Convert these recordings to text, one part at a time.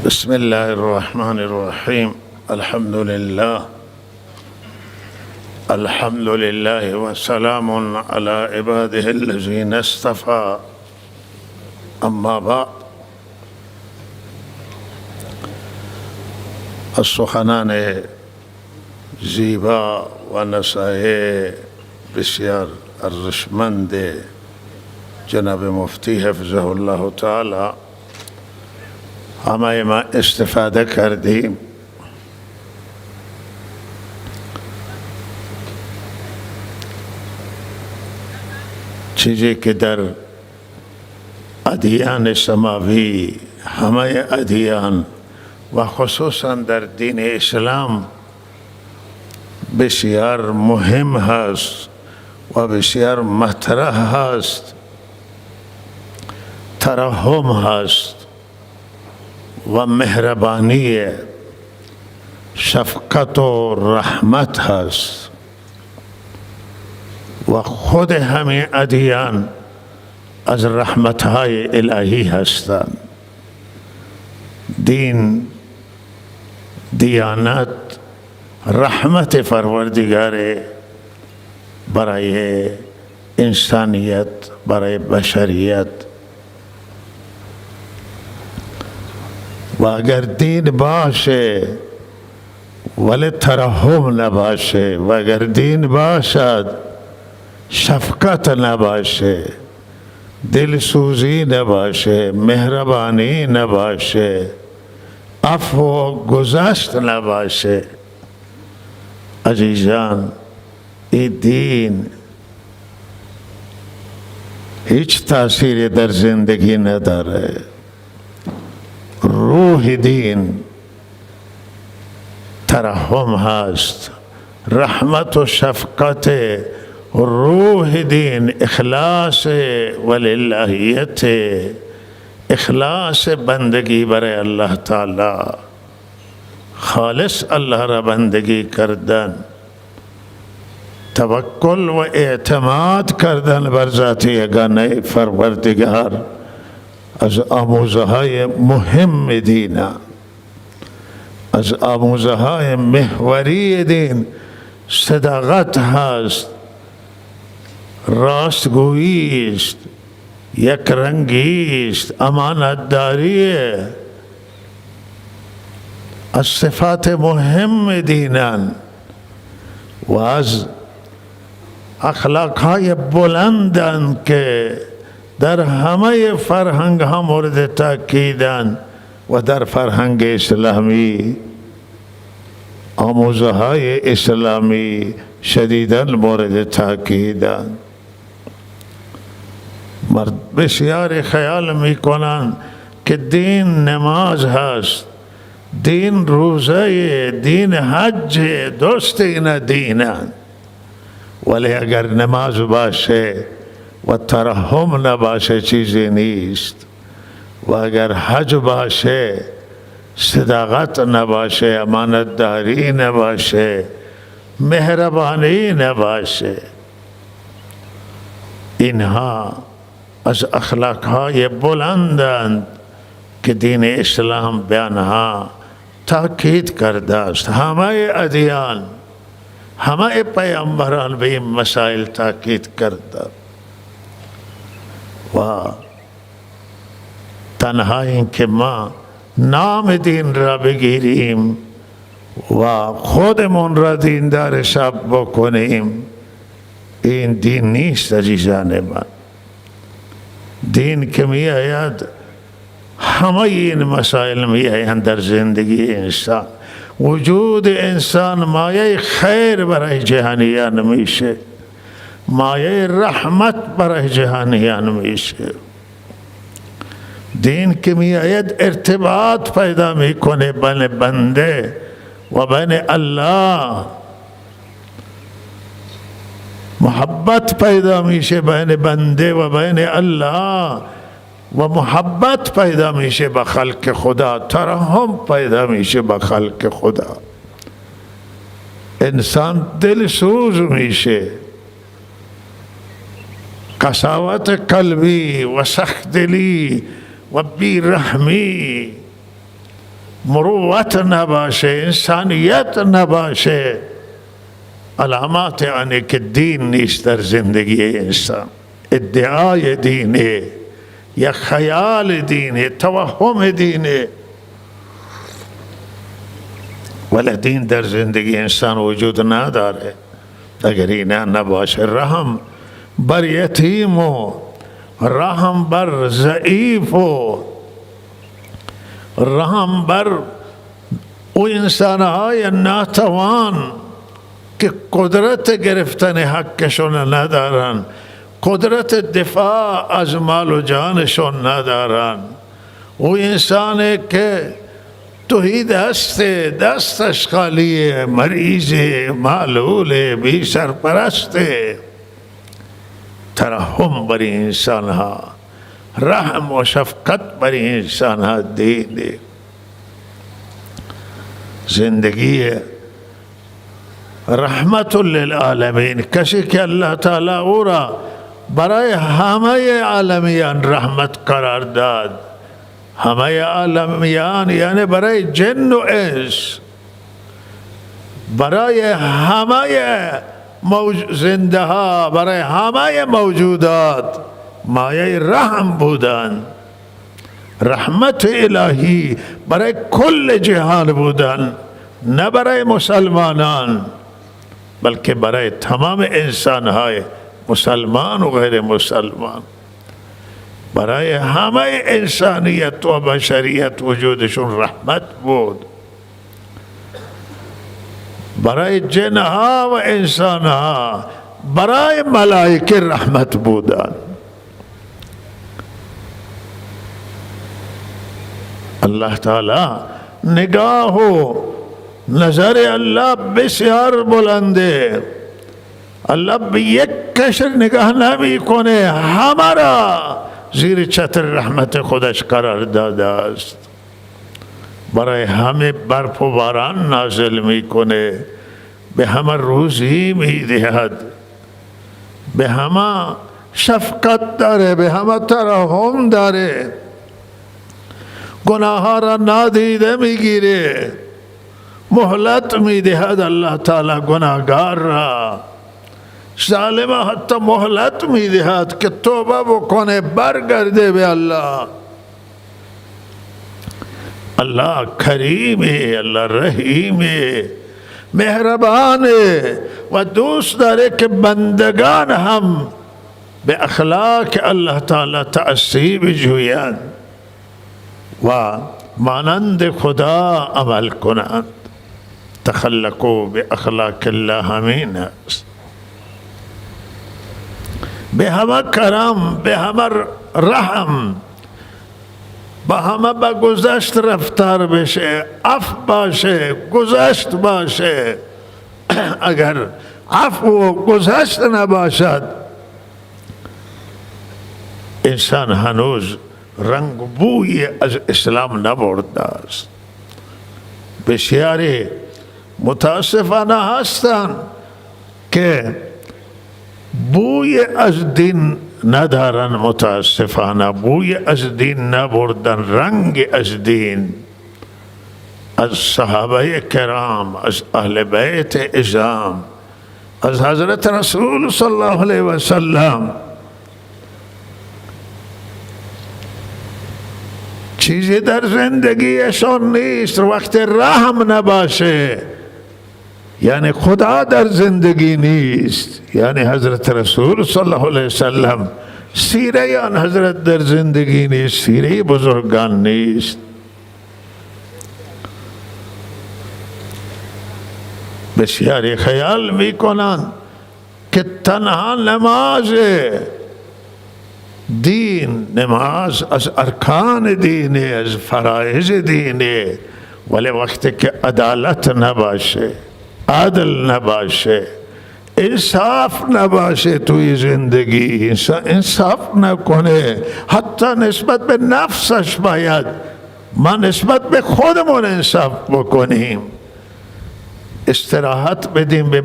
بسم الله الرحمن الرحيم. الحمد لله وسلام على عباده الذين اصطفى. اما بعد، از سخنان زیبا و نصایح بسیار ارزشمند جناب مفتی حفظه الله تعالی همه ما استفاده کردیم. چیزی که در ادیان سماوی، همه ادیان و خصوصا در دین اسلام بسیار مهم هست و بسیار مطرح هست، ترحم هست و مهربانی، شفقت و رحمت هست و خود همین ادیان از رحمتهای الهی هستند. دیانت رحمت پروردگار برای انسانیت، برای بشریت. و اگر دین باشه ولی ترحم نباشه، و اگر دین باشد شفقت نباشه، دلسوزی نباشه، مهربانی نباشه، عفو و گذشت نباشه، عزیزان این دین هیچ تأثیری در زندگی نداره. روح دین ترحم هست، رحمت و شفقت. روح دین اخلاص وللهیت، اخلاص بندگی برای الله تعالی، خالص الله را بندگی کردن، توکل و اعتماد کردن بر ذات یگانه پروردگار از آموزه های مهم دین، از آموزه های محوری دین صداقت هست، راستگویی است، یک رنگی است، امانتداری. از صفات مهم دینان و از اخلاقهای بلندند که در همه فرهنگ ها مورد تاکیدند و در فرهنگ اسلامی، آموزه های اسلامی شدیداً مورد تاکیدند. مرد بسیار خیال میکنند که دین نماز هست، دین روزه، دین حج، درست اینا دینند، ولی اگر نماز باشه و ترحم نباشه چیزی نیست، و اگر حج باشه صداقت نباشه، امانتداری نباشه، مهربانی نباشه، اینها از اخلاقهای بلندند که دین اسلام به آنها تاکید کرده است. همه ادیان، همه پیامبران به این مسائل تاکید کرده. و تنها این که ما نام دین را بگیریم و خودمون را دیندار حساب بکنیم، این دین نیست عزیزان من. دین که می آید، همه این مسائل می آیند در زندگی انسان. وجود انسان مایه خیر برای جهانیان میشه، مایه رحمت برای جهانیان میشه. دین که می آید ارتباط پیدا میکنه بین بنده و بین الله، محبت پیدا میشه بین بنده و بین الله، و محبت پیدا میشه به خلق خدا، ترحم پیدا میشه به خلق خدا. انسان دلسوز میشه، قساوت قلبی و سخت دلی و بیرحمی مروت نباشه، انسانیت نباشه، علامات یعنی که دین نیست در زندگی انسان. ادعای دینه یا خیال دینه، توهم دینه، ولی دین در زندگی انسان وجود نداره. اگر این نباشه، رحم بر یتیم و رحم بر ضعیف و رحم بر او انسانهای ناتوان که قدرت گرفتن حقشون ندارن، قدرت دفاع از مال و جانشون ندارن. او انسانی که توهی دستش خالیه، مریضه، معلوله، بی سرپرسته، ترحم بر انسان ها، رحم و شفقت بر انسان ها دینه. زندگی رحمت للعالمین، کسی که اللہ تعالی او را برای همه عالمیان رحمت قرار داد. همه عالمیان یعنی برای جن و انس، برای همه زنده ها، برای همه موجودات مایه رحم بودن. رحمت الهی برای کل جهان بودن، نه برای مسلمانان بلکه برای تمام انسانهای مسلمان و غیر مسلمان. برای همه انسانیت و بشریت وجودشون رحمت بود. برای جنها و انسانها، برای ملائکه رحمت بودن. الله تعالی نگاه و نظر الله بسیار بلنده. الله به یک کشر نگاه نمی کنه، همه را زیر چتر رحمت خودش قرار داده است. برای همه برف و باران نازل می کنه، به همه روزی می دهد، به همه شفقت داره، به همه ترحم داره. گناه ها را نادیده می گیره، مهلت می دهد الله تعالی گناهگار را. ظالم حتی مهلت می دهد که توبه بکنه، برگرده به الله. الله کریمه، الله رحیمه، مهربانه و دوست داره که بندگان هم به اخلاق الله تعالی تأسیب جویند و مانند خدا عمل کنند. تخلقوا به اخلاق الله همین است. به همه کرم، به همه رحم، به همه با گذشت رفتار بشه، عفو باشه، گذشت باشه. اگر عفو و گذشت نباشد، انسان هنوز رنگ بوی از اسلام نبرده است. بسیاری متاسفانه هستند که بوی از دین ندارن، متاسفانه بوی از دین نبردن، رنگ از دین، از صحابه کرام، از اهل بیت اعظام، از حضرت رسول صلی الله علیه و سلم. چیزی در زندگیشون نیست. وقت رحم نباشه یعنی خدا در زندگی نیست، یعنی حضرت رسول صلی الله علیه وسلم، سیره آن حضرت در زندگی نیست، سیره بزرگان نیست. بسیاری خیال میکنند که تنها نماز دین، نماز از ارکان دینه، از فرائض دینه، ولی وقتی که عدالت نباشه، عدل نباشه، انصاف نباشه توی زندگی، انصاف نکنه، حتی نسبت به نفسش باید ما نسبت به خودمون انصاف بکنیم، استراحت بدیم به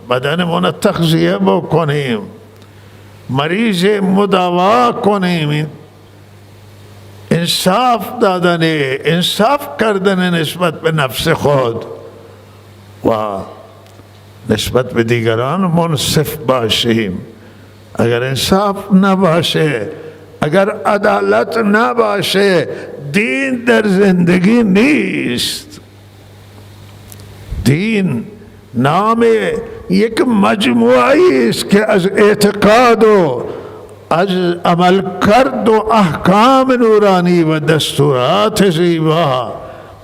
بدنمون تغذیه بکنیم، مریض مداوا کنیم، انصاف دادن، انصاف کردن نسبت به نفس خود و نسبت به دیگران منصف باشیم. اگر انصاف نباشه، اگر عدالت نباشه، دین در زندگی نیست. دین نام یک مجموعی است که از اعتقاد و از عمل کرد و احکام نورانی و دستورات زیبا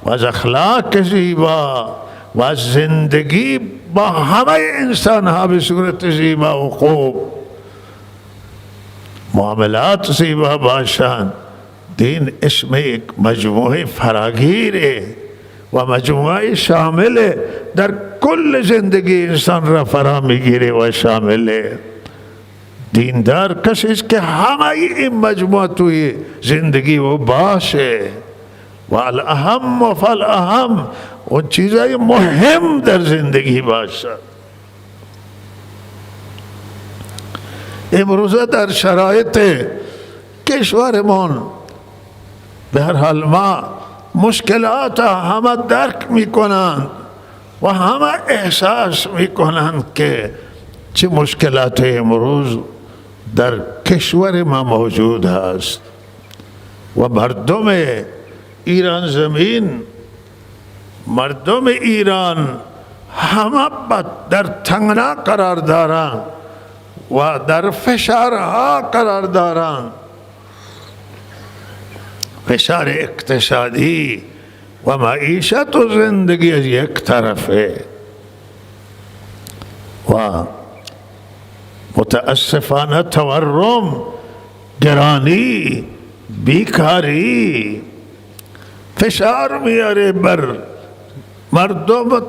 و از اخلاق زیبا و از زندگی با همه انسان ها به صورت زیبا و خوب، معاملات زیبا باشند. دین اسم یک مجموعه فراگیره و مجموعه شامل در کل زندگی انسان را فرا میگیره و شامله. دیندار کسی است که همه این مجموعه توی زندگی و باشه و الاهم و فالاهم اون چیزای مهم در زندگی باشد. امروزه در شرایط کشورمون به هر حال ما مشکلات همه درک میکنند و همه احساس میکنند که چه مشکلات امروز در کشور ما موجود هست و مردم ایران زمین، مردم ایران همه در تنگنا قرار دارند و در فشارها قرار دارند، فشار اقتصادی و معیشت و زندگی از یک طرفه و متاسفانه تورم، گرانی، بیکاری فشار میاره بر مردم.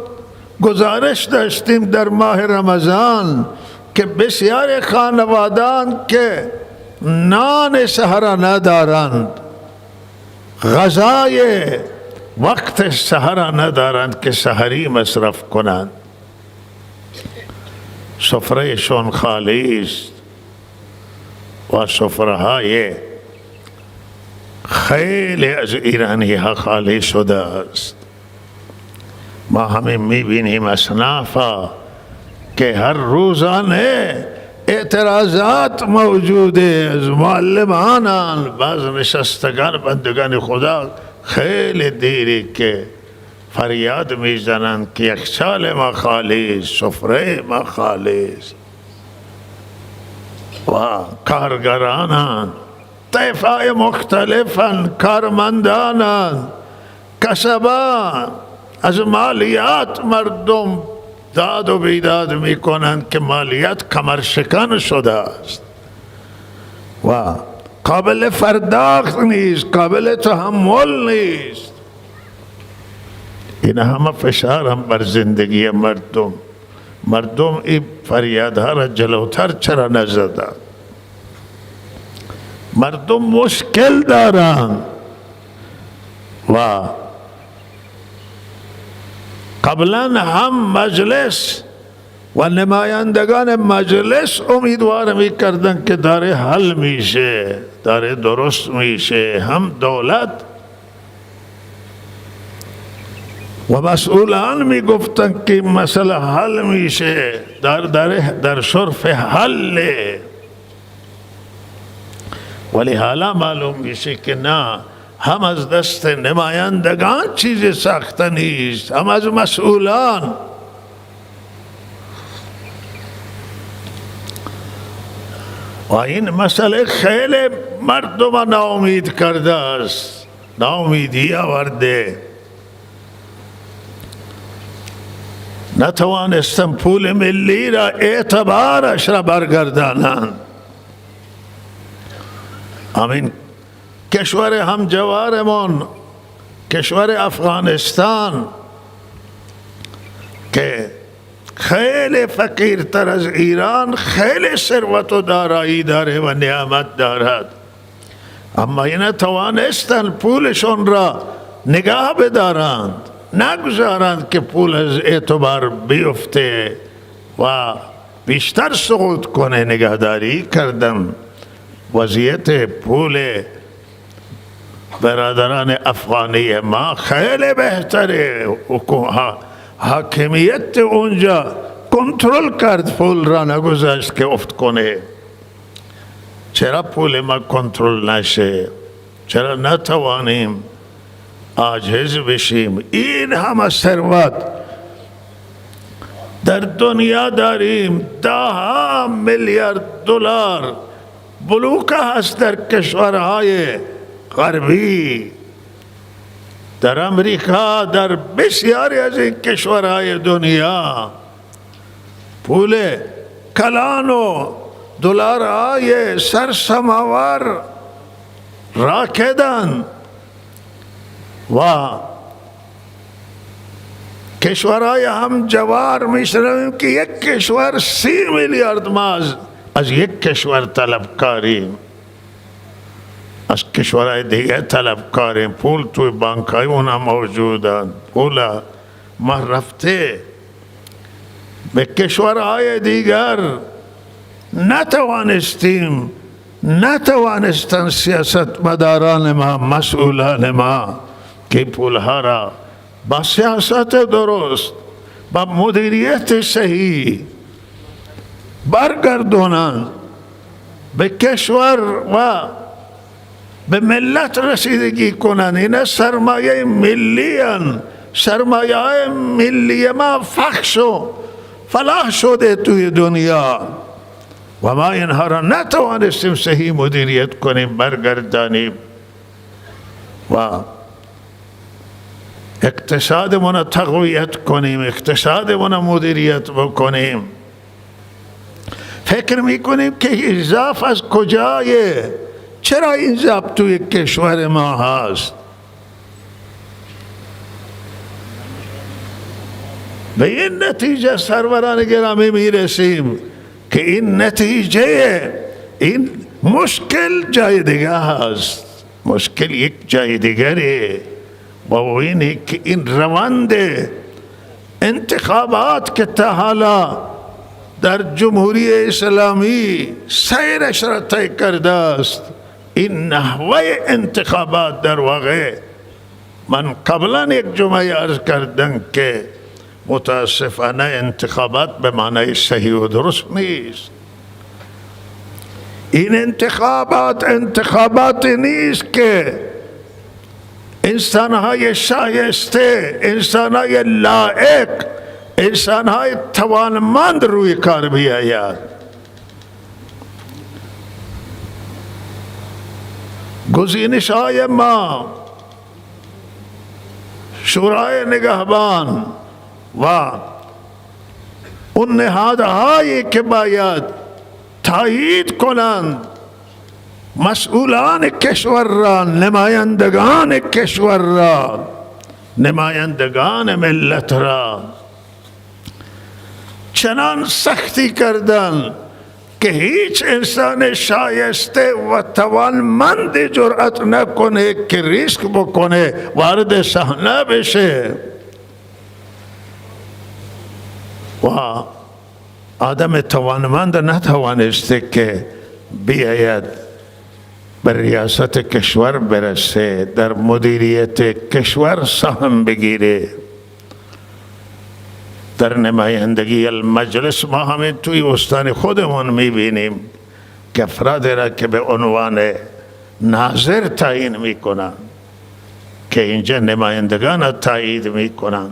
گزارش داشتیم در ماه رمضان که بسیار خانوادان که نان سحر ندارند، غذای وقت سحر ندارند که سحری مصرف کنند، سفرهشون خالی است و سفره‌های خیلی از ایرانی ها خالی شده است. ما همین میبینیم اصنافا که هر روزانه اعتراضات موجوده از معلمانان، بعض نشستگان بندگان خدا خیلی دیری که فریاد میزنند که یخچال ما خالی است، سفره ما خالی است. و کارگرانان، طیفای مختلفن، کارمندانن، کسبان، از مالیات مردم داد و بیداد میکنند که مالیات کمرشکن شده است و قابل پرداخت نیست، قابل تحمل نیست. این همه فشار هم بر زندگی مردم. مردم این فریادها را جلوتر چرا نزدند؟ مردم مشکل دارند و قبلا هم مجلس و نمایندگان مجلس امیدوار میکردن که داره حل میشه، داره درست میشه. هم دولت و مسئولان میگفتن که مسئله حل میشه، در شرف حله، ولی حالا معلوم میشه که نه، هم از دست نمایندگان چیز سخت نیست، هم از مسئولان. و این مسئله خیلی مردم ناامید کرده است، ناامیدی آورده. نتوانستن پول ملی را، اعتبارش را برگردانند. همین کشور همجوارمون، کشور افغانستان که خیلی فقیرتر از ایران، خیلی ثروت و دارایی داره و نعمت دارد، اما این توانستن پولشون را نگاه بدارند، نگذارند که پول از اعتبار بیفته و بیشتر سقوط کنه. نگهداری کردن وضعیت پول برادران افغانی ما خیلی بهتره، حاکمیت اونجا کنترل کرد، پول را نگذاشت که افت کنه. چرا پول ما کنترل نشه؟ چرا نتوانیم عاجز بشیم؟ این همه ثروت در دنیا داریم، 10 میلیارد دلار بلوکه هست در کشورهای غربی، در امریکا، در بسیاری از این کشورهای دنیا پول کلان و دلارهای سرسماور راکدن و کشورهای هم جوار میشنویم که یک کشور 30 میلیارد ما از یک کشور طلبکاریم، از کشورهای دیگه طلبکاریم، پول توی بانکای اونا موجودن، پول ما رفته به کشورهای دیگر. نتوانستن سیاستمداران ما، مسئولان ما که پولها را با سیاست درست، با مدیریت صحیح برگردونند به کشور و به ملت رسیدگی کنند. این سرمایه ملی هستند، سرمایه ملی ما فحش و فلاح شده توی دنیا و ما اینها را نتوانستیم صحیح مدیریت کنیم، برگردانیم و اقتصادمون تقویت کنیم، اقتصادمون مدیریت بکنیم. فکر میکنیم که ضعف از کجایه؟ چرا این ضعف توی کشور ما هست؟ به این نتیجه سروران گرامی میرسیم که این نتیجه، این مشکل جای دیگه هست، مشکل یک جای دیگره و اینه که این روند انتخابات که تا حالا در جمهوری اسلامی سیرش را طی کرده است، این نحوه انتخابات در واقع من قبلا یک جمعه عرض کردم که متاسفانه انتخابات به معنی صحیح و درست نیست. این انتخابات نیست که انسانهای شایسته، انسانهای لایق، انسانهای توانمند روی کار بیاید. گزینش‌های ما، شورای نگهبان و اون نهادهایی که باید تایید کنند مسئولان کشور را، نمایندگان کشور را، نمایندگان ملت را، چنان سختی کردند که هیچ انسان شایسته و توانمند جرأت نکنه که ریسک بکنه وارد صحنه بشه و آدم توانمند نتوانسته که بیاید به ریاست کشور برسه، در مدیریت کشور سهم بگیره. در نمایندگی المجلس ما همین توی استان خودمون میبینیم که افراد را که به عنوان ناظر تعیین میکنن که اینجا نمایندگان تایید میکنن.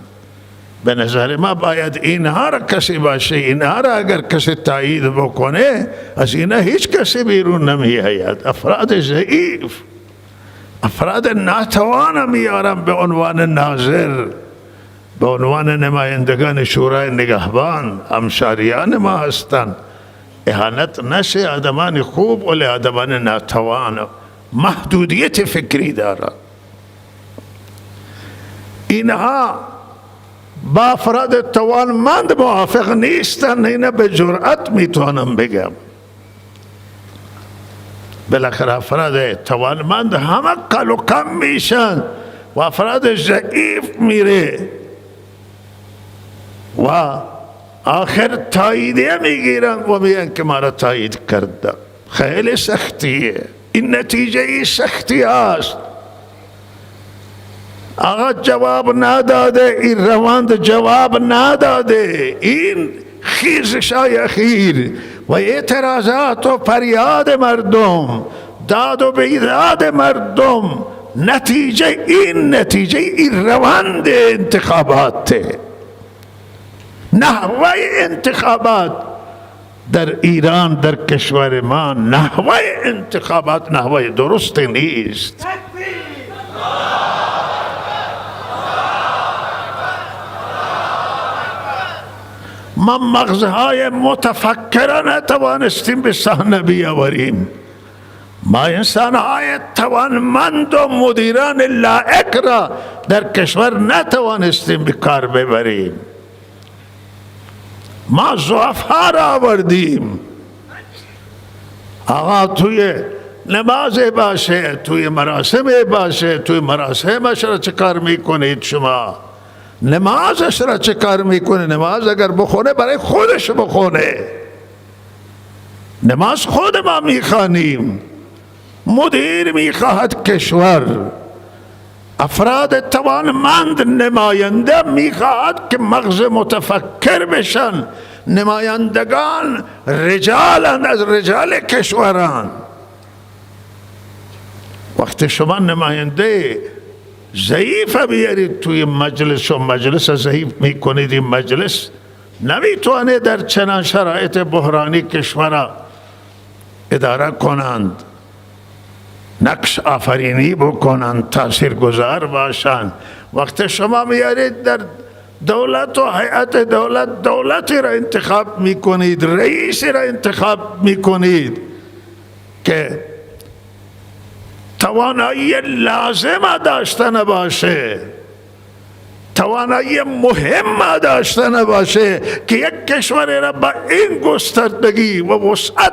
به نظر ما باید اینها را کسی باشه، اینها را اگر کسی تایید بکنه از اینها هیچ کسی بیرون نمیآید. افراد ضعیف، افراد ناتوان میارن به عنوان ناظر، به عنوان نمایندگان شورای نگهبان. همشاریان ما هستند، اهانت نشه، آدمان خوب ولی آدمان ناتوان، محدودیت فکری دارند. اینها با افراد توانمند موافق نیستن. اینا به جرأت میتونم بگم. بالاخره افراد توانمند همه قل و کم میشن و افراد ضعیف میره و آخر تاییدیه میگیرن و میگن که ما را تایید کرده. خیلی سختیه، این نتیجه ای سختی است. آقا جواب نداده، این روند جواب نداده، این خیزشای اخیر و اعتراضات و فریاد مردم، داد و بیداد مردم، نتیجه این روند انتخابات، نحوه انتخابات در ایران، در کشور ما نحوه انتخابات نحوه درست نیست. ما مغزهای متفکرانه توانستیم به صحنه بیاوریم، ما انسانهای توانمند و مدیران لایق را در کشور نتوانستیم به کار ببریم. ما ضعفا را آوردیم. آقا توی نماز باشه، توی مراسم باشه، توی مراسمش را چه کار میکنید شما؟ نمازش را چه کار میکنه؟ نماز اگر بخونه برای خودش بخونه، نماز خود ما میخوانیم. مدیر میخواهد کشور، افراد توانمند نماینده میخواهد که مغز متفکر بشن، نمایندگان رجالند از رجال کشوران. وقتی شما نماینده ضعیف بیارید توی مجلس و مجلس ضعیف میکنید، این مجلس نمیتونه در چنان شرایط بحرانی کشور اداره کنند، نقش آفرینی بکنند، تاثیرگذار باشند. وقتی شما میارید در دولت و هیئت دولت، دولتی را انتخاب میکنید، رئیسی را انتخاب میکنید که توانایی لازم داشته نباشه، توانایی مهم داشته نباشه که یک کشور را با این گستردگی و وسعت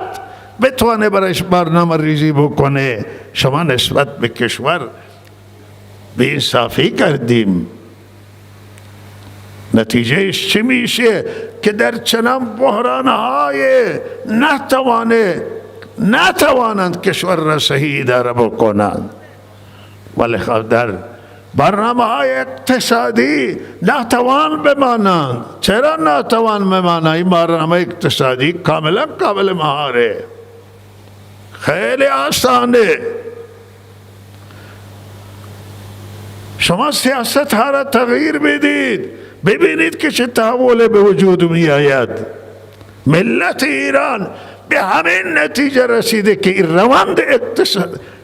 بتوانه برایش برنامه ریزی بکنه. شما نسبت به کشور بی انصافی کردیم. نتیجهش چی میشه؟ که در چنان بحرانهای نتوانند کشور را صحیح اداره بکنند. ولی در برنامه های اقتصادی ناتوان بمانند. چرا ناتوان بمانند؟ این برنامه اقتصادی کاملا قابل مهاره، خیلی آسانه. شما سیاست ها را تغییر بدید، ببینید که چه تحول به وجود می آید. ملت ایران به همین نتیجه رسیده که این روند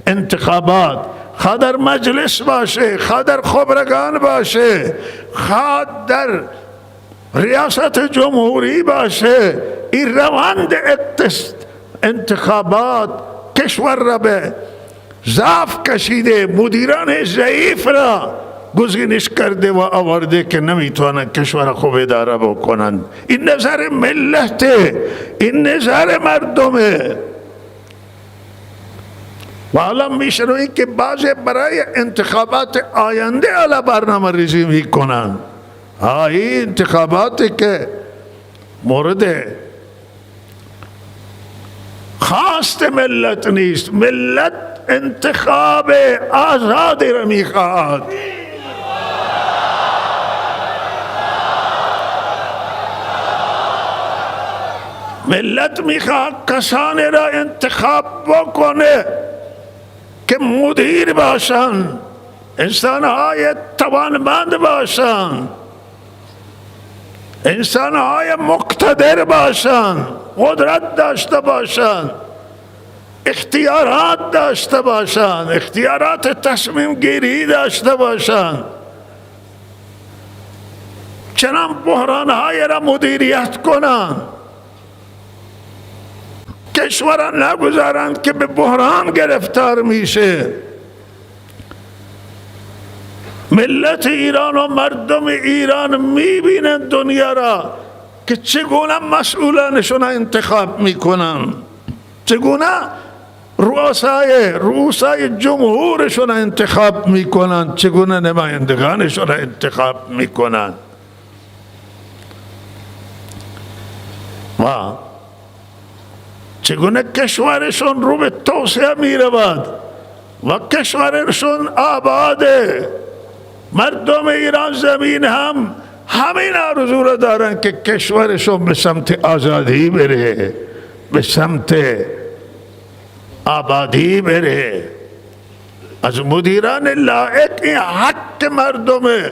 انتخابات، خواه در مجلس باشه، خواه در خبرگان باشه، خواه در ریاست جمهوری باشه، این روند انتخابات کشور را به ضعف کشیده، مدیران ضعیف را گزینش کرده و آورده که نمیتونن کشور خوب اداره بکنند. این نظر ملته، این نظر مردمه. و حالا میشنوید که بعضی برای انتخابات آینده حالا برنامه ریزی میکنن. این انتخاباتی که مورد خواست ملت نیست، ملت انتخاب آزادی را میخواهد. ملت میخواد کسانی را انتخاب بکنه که مدیر باشند، انسانهای توانمند باشند، انسانهای مقتدر باشند، قدرت داشته باشند، اختیارات داشته باشند، اختیارات تصمیم گیری داشته باشند، چنان بحرانهای را مدیریت کنند، کشور را نگذارند که به بحران گرفتار میشه. ملت ایران و مردم ایران میبینند دنیا را که چگونه مسئولانشون انتخاب میکنن، چگونه رؤسای جمهورشون انتخاب میکنن، چگونه نمایندگانشون انتخاب میکنن. و چگونه کشورشون رو به توسعه می رود و کشورشون آباده. مردم ایران زمین هم همین آرزو را دارن که کشورشون به سمت آزادی بره، به سمت آبادی بره. از مدیران لایق این حق مردمه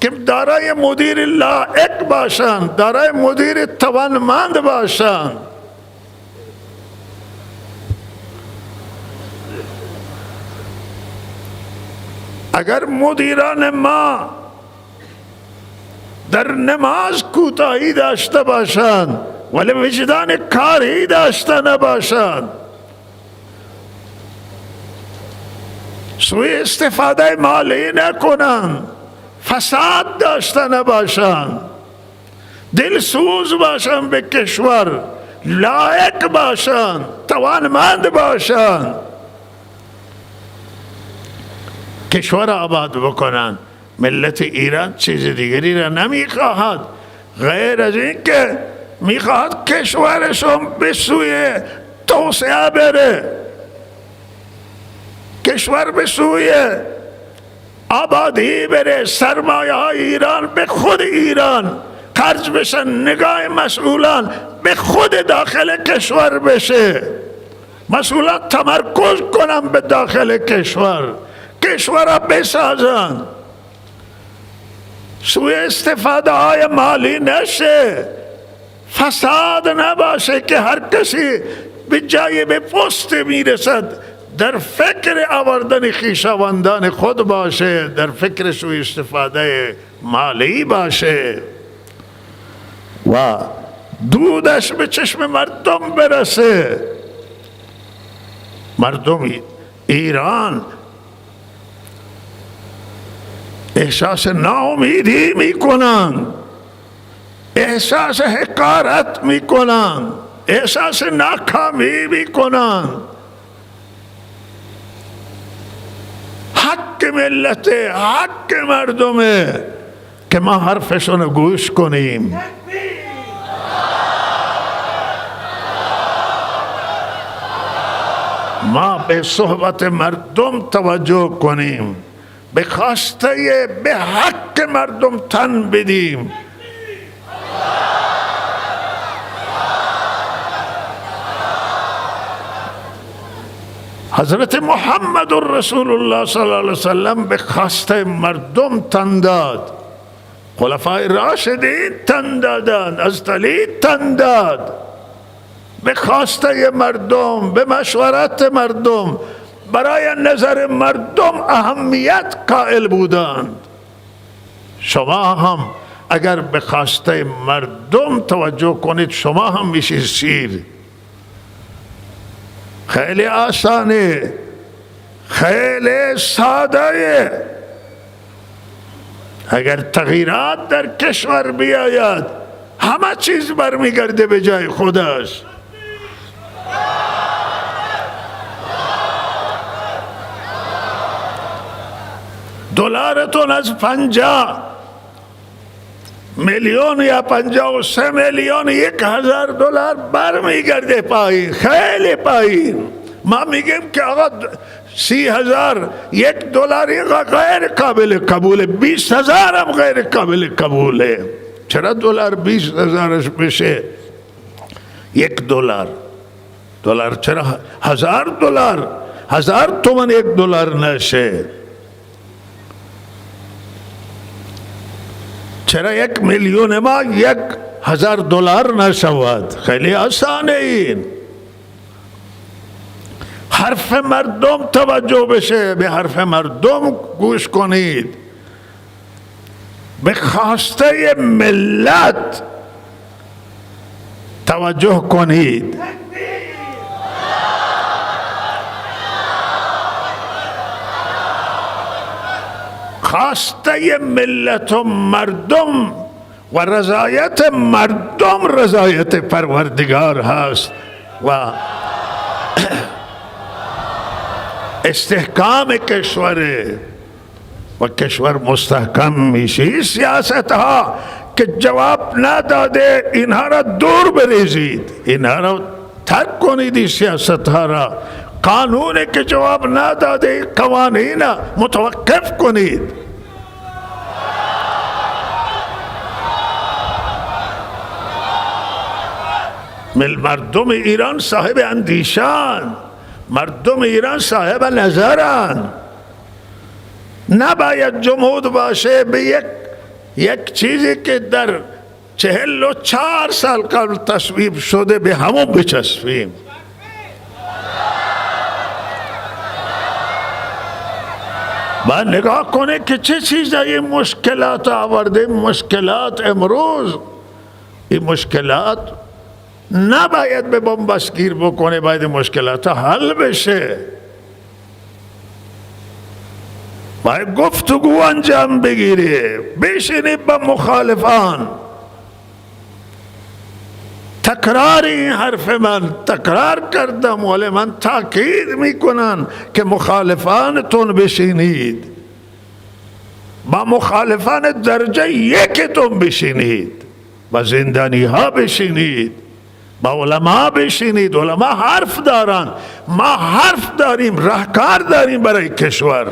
که دارای مدیر لایق باشند، دارای مدیر توانمند باشند. اگر مدیران ما در نماز کوتاهی داشته باشند ولی وجدان کاری داشته نباشند، سوء استفاده مالی نکنند، فساد داشته نباشند، دلسوز باشند به کشور، لایق باشند، توانمند باشند، کشور آباد بکنند، ملت ایران چیز دیگری را نمیخواهد غیر از این که میخواهد کشورشون به سوی توسعه بره، کشور به سوی آبادی بره، سرمایه های ایران به خود ایران خرج بشن، نگاه مسئولان به خود داخل کشور بشه، مسئولان تمرکز کنن به داخل کشور، کشور را بسازن، سوء استفاده های مالی نشه، فساد نباشه که هر کسی به جای به پست میرسد در فکر آوردن خویشاوندان خود باشه، در فکر سوء استفاده مالی باشه و دودش به چشم مردم برسه. مردم ایران احساس ناامیدی میکنن، احساس حقارت میکنن، احساس ناکامی میکنن. حق ملت، حق مردمه که ما حرفشون گوش کنیم. ما به صحبت مردم توجه کنیم، به خواسته به حق مردم تن بدیم. حضرت محمد رسول الله صلی الله علیه وسلم به خواسته مردم تن داد، خلفای راشدین تن دادند، از علی تن داد، به خواسته مردم، به مشورت مردم، برای نظر مردم اهمیت قائل بودند. شما هم اگر به خواسته مردم توجه کنید شما هم میشید شیر. خیلی آسانه، خیلی ساده. اگر تغییرات در کشور بیاید همه چیز برمیگرده به جای خودش. دلارتون از 50 میلیون یا 53 میلیون 1000 دلار برمیگرده پایین، خیلی پایین. ما میگیم که آقا 30,000 $1 غیر قابل قبوله، 20,000 هم غیر قابل قبوله. چرا دلار 20,000 بشه $1؟ دلار چرا 1000 دلار 1000 تومان $1 نشه؟ چرا 1 میلیون ما $1,000 نشود؟ خیلی آسانه این. حرف مردم توجه بشه، به حرف مردم گوش کنید، به خواسته ملت توجه کنید. خواسته ملت و مردم و رضایت مردم رضایت پروردگار هست و استحکام کشوره و کشور مستحکم میشه. سیاست ها که جواب نداده اینها را دور بریزید، اینها را ترک کنید. این سیاست ها را، قانون که جواب نداده قوانین متوقف کنید. مردم ایران صاحب اندیشان، مردم ایران صاحب نظران. نباید جمود باشه به یک چیزی که در 44 سال قبل تصویب شده به همون بچسبیم. باید نگاه کنه که چه چیزایی مشکلات آورده. مشکلات امروز، این مشکلات نباید به بنبست گیر بکنه، باید مشکلات حل بشه، باید گفتگو انجام بگیره. بشینید با مخالفان. تکرار این حرف من تکرار کردم، ولی من تاکید میکنم که مخالفانتون بشینید، با مخالفان درجه یکتون بشینید، با زندانی ها بشینید، با علما بشینید. علما حرف دارن، ما حرف داریم، راهکار داریم برای کشور.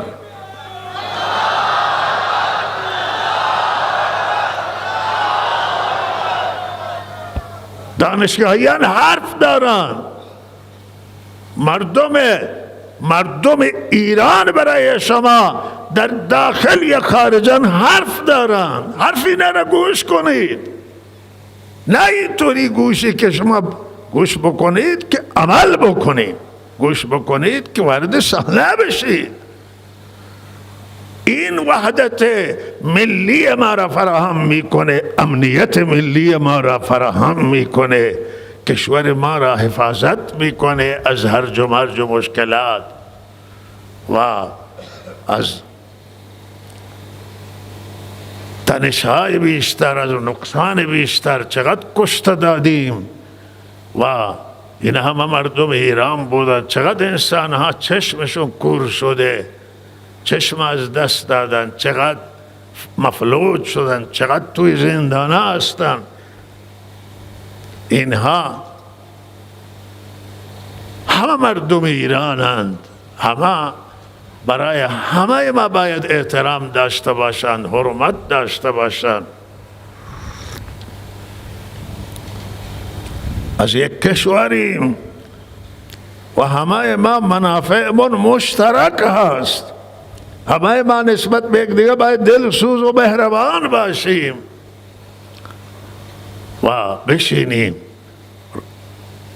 دانشگاهیان حرف دارن، مردم ایران برای شما در داخل یا خارجان حرف دارن. حرفی نه گوش کنید، نه اینطوری گوشی که شما گوش بکنید که عمل بکنید، گوش بکنید که وارد صحنه بشید. این وحدت ملی ما را فراهم میکنه، امنیت ملی ما را فراهم میکنه، کشور ما را حفاظت میکنه از هرج و مرج و مشکلات و از تنش‌های بیشتر، از نقصان بیشتر. چقدر کشته دادیم و این همه مردم ایران بودن، چقدر انسان ها چشمشون کور شده، چشم از دست دادن، چقدر مفلوج شدن، چقدر توی زندان هستن. اینها همه مردم ایرانند، همه برای همه ما باید احترام داشته باشند، حرمت داشته باشند. از یک کشوریم و همه ما منافعمون مشترک هست. همه ما نسبت به یک دیگه باید دلسوز و مهربان باشیم و بشینیم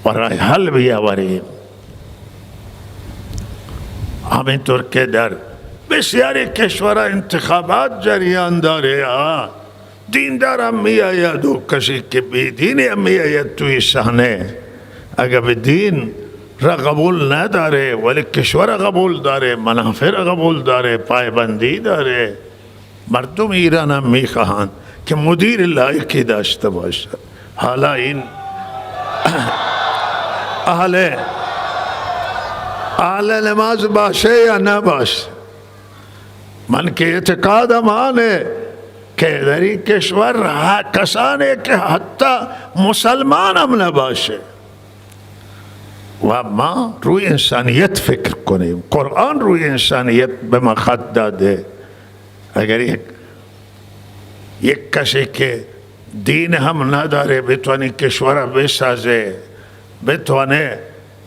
و رای حل بیاوریم. همینطور که در بسیاری کشورها انتخابات جریان داره، دیندار هم می آید و کسی که بیدینی هم می آید توی صحنه. اگر به دین را قبول نداره ولی کشور را قبول داره، منافع را قبول داره، پایبندی داره. مردم ایران هم می خواهند که مدیر لایقی داشته باشه. حالا این اهل نماز باشه یا نباشه، من که اعتقادم آنه که در این کشور کسانی که حتی مسلمان هم نباشه و ما روی انسانیت فکر کنیم. قرآن روی انسانیت به ما خط داده. اگر یک کسی که دین هم نداره بتونه کشور بسازه، بتونه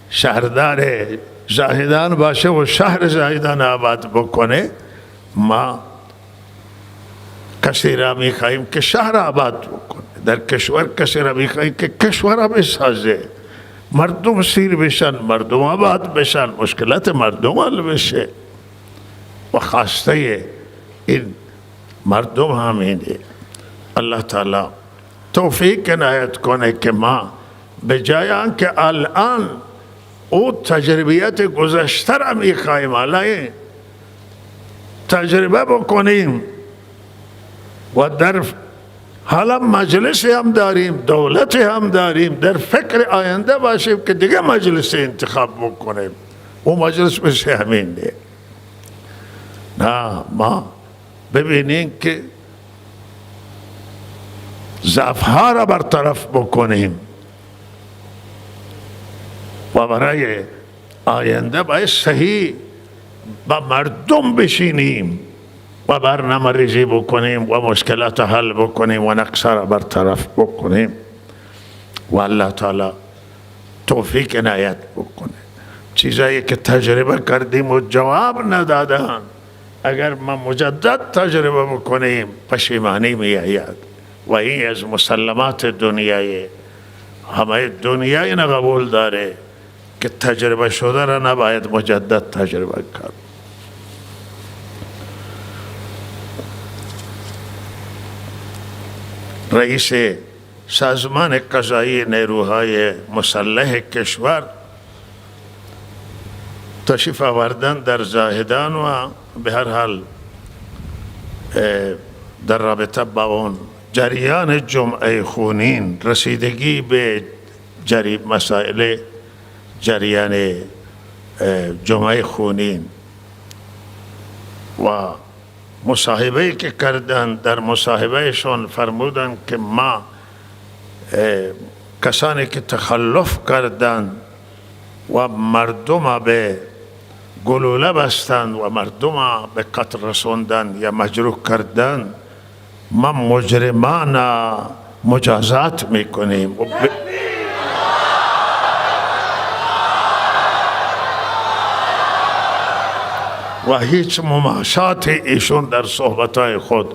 شهردار زاهدان باشه و شهر زاهدان آباد بکنه، ما کسی را میخواییم که شهر آباد بکنه. در کشور کسی را میخواییم که کشور را بسازه، مردم سیر بشن، مردم آباد بشن، مشکلات مردم حل بشه. و خواسته این مردم همینه. الله تعالی توفیق عنایت کنه که ما به جای آنکه الان او تجربیات گذشته را میخواییم الان تجربه بکنیم و در حالا مجلس هم داریم، دولت هم داریم، در فکر آینده باشیم که دیگه مجلس انتخاب بکنیم. او مجلس بشه همین ده. نه، ما ببینیم که ضعف‌ها را برطرف بکنیم و برای آینده باید صحیح با مردم بشینیم و برنامه ریزی بکنیم و مشکلات حل بکنیم و نقص را برطرف بکنیم. و الله تعالی توفیق عنایت بکنه. چیزایی که تجربه کردیم و جواب ندادن اگر ما مجدد تجربه بکنیم پشیمانی می آید و این از مسلمات دنیای همه دنیای این قبول داره که تجربه شده را نباید مجدد تجربه کرد. رئیس سازمان قضایی نیروهای مسلح کشور تشریف آوردن در زاهدان و به هر حال در رابطه با اون جریان جمعه خونین، رسیدگی به مسائل جریان جمعه خونین و مصاحبه‌ای که کردن، در مصاحبهشون فرمودن که ما کسانی که تخلف کردند و مردم به گلوله بستند و مردم به قتل رسوندند یا مجروح کردند، ما مجرمان مجازات میکنیم و هیچ مماشات ایشون در صحبتهای خود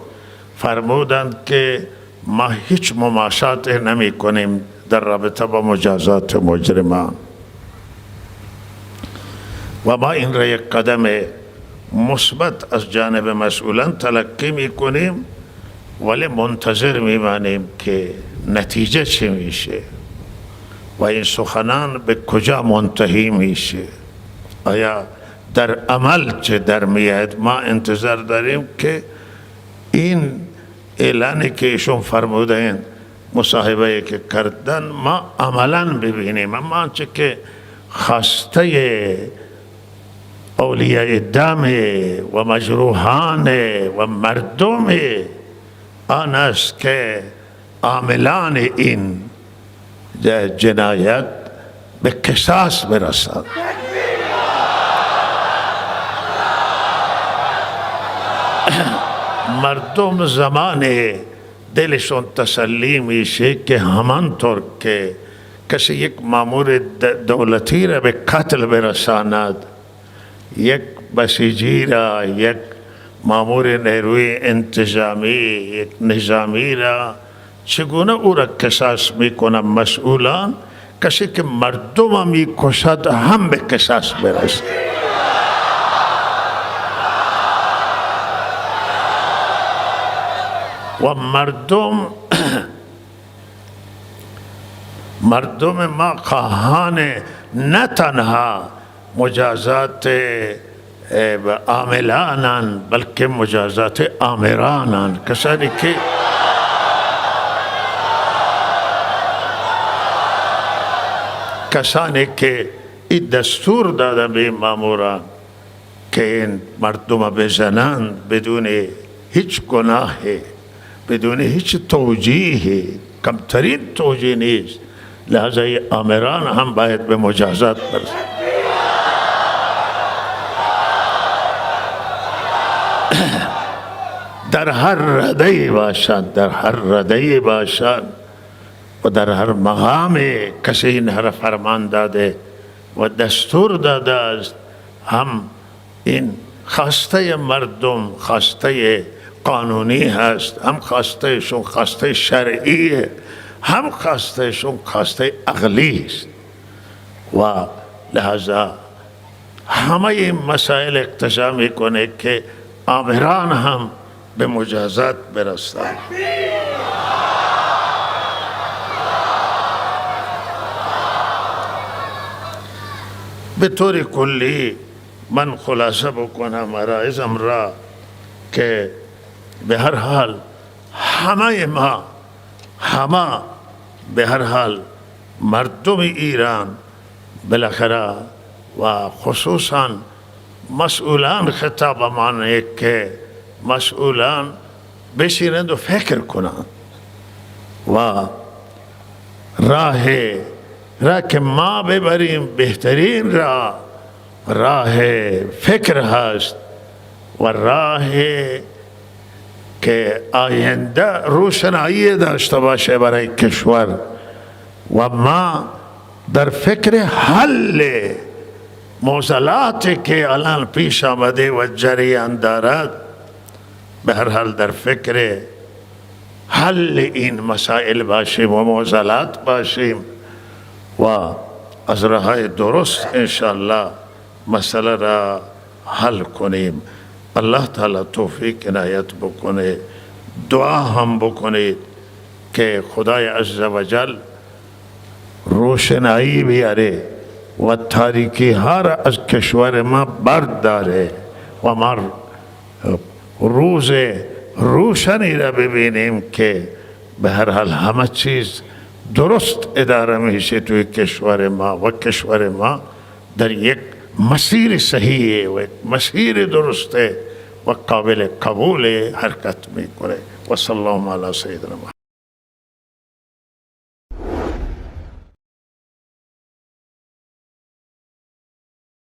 فرمودند که ما هیچ مماشات نمی کنیم در رابطه با مجازات مجرمان و ما این را یک قدم مثبت از جانب مسئولان تلقی می کنیم، ولی منتظر می مانیم که نتیجه چی میشه و این سخنان به کجا منتهی میشه، آیا در عمل چه در میاد. ما انتظار داریم که این اعلانی که ایشون فرمودن، مصاحبه که کردن، ما عملا ببینیم. اما آنچه که خواسته اولیاء دم و مجروحان و مردم آن است که عاملان این جنایت به قصاص برسند. مردم زمان دلشون تسلی میشه که همانطور که کسی یک مامور دولتی را به قتل برساند، یک بسیجی را، یک مامور نیروی انتظامی، یک نظامی را چگونه او را قصاص میکنن مسئولان، کسی که مردم میکشد هم به قصاص برسد. و مردم ما خواهان نه تنها مجازات عاملانند بلکه مجازات آمرانند، کسانی که این دستور داده به ماموران که این مردم بزنند بدون هیچ گناه، بدون هیچ توجیه، کمترین توجیه نیست، لحظه آمران هم باید به مجازات برسند. در هر رده‌ای باشند، در هر رده‌ای باشند و در هر مقام کسی این هر فرمان داده و دستور داده است، هم این خواسته مردم خواسته قانونی هست، هم خواسته شون خواسته شرعی، هم خواسته شون خواسته عقلی است و لحظه همه این مسائل اقتضا میکنه که آمران هم به مجازات برسند. به طور کلی من خلاصه بکنم عرایزم را که به هر حال همه به هر حال مردم ایران بالاخره و خصوصا مسئولان خطاب مانه که مسئولان بشینند و فکر کنند و راه که ما ببریم بهترین راه فکر هست و راه که آینده روشنایی داشته باشه برای کشور و ما در فکر حل معضلاتی که الان پیش آمده و جریان دارد، به هر حال در فکر حل این مسائل باشیم و معضلات باشیم و از راه درست انشاءالله مسئله را حل کنیم. الله تعالی توفیق عنایت بکنه. دعا هم بکنید که خدای عزوجل روشنایی بیاره و تاریکی ها را از کشور ما برداره و ما روز روشنی را ببینیم که به هر حال همه چیز درست اداره میشه توی کشور ما و کشور ما در یک مسیر صحیح و مسیر درسته و قابل قبول حرکت میکنه. و صلی الله علی سیدنا محمد.